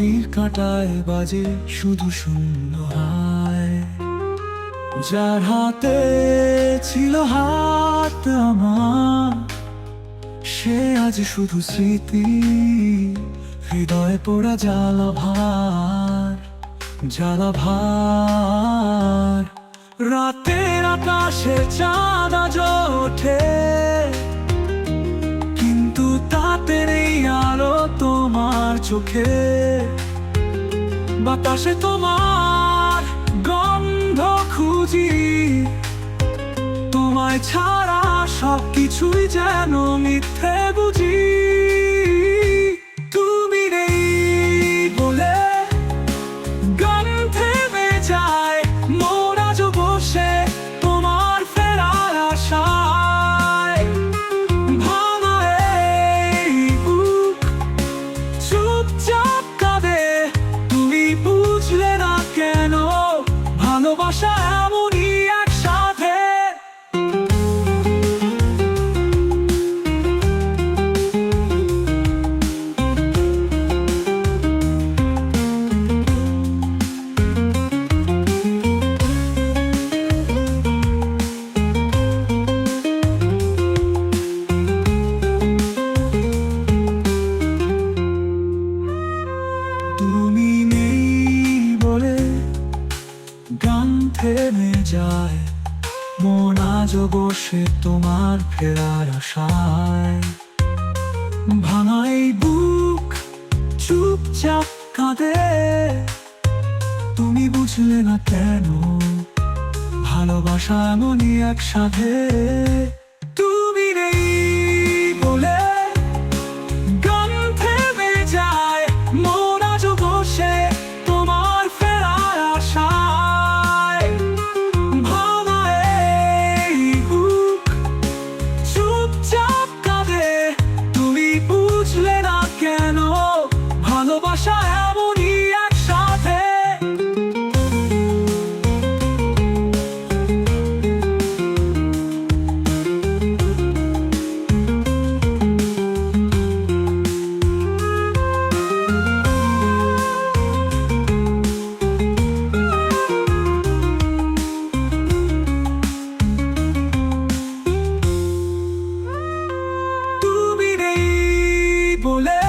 ঘড়ির কাঁটায় বাজে শুধু শূন্য হায়। যার হাতে ছিল হাত আমার, সে আজ শুধু স্মৃতি। হৃদয়ে পোড়া জ্বালা ভার। রাতের আকাশে চাঁদ আজ ওঠে, কিন্তু তাতে নেই আলো তোমার চোখে। বাতাসে তোমার গন্ধ খুঁজি, তোমায় ছাড়া সবকিছুই যেন মিথ্যে বুঝি। তুমি নেই বলে গান থেমে যায়, মন আজ বসে তোমার ফেরার আশায়। ভাঙা এই বুক চুপচাপ কাঁদে, তুমি বুঝলে না কেন ভালোবাসা এমনই একসাথে। তুমি নেই বলে গান থেমে যায়, মন আজও বসে তোমার ফেরার আশায়। ভাঙা এই বুক চুপচাপ কাঁদে, তুমি বুঝলে না কেন ভালোবাসা এমনই একসাথে। তুমি নেই বলে গান থেমে যায়, মন আজও বসে তোমার ফেরার আশায়। ভাঙা এই বুক চুপচাপ কাঁদে, তুমি বুঝলে না কেন ভালোবাসা এমনই একসাথে। তুমি নেই বলে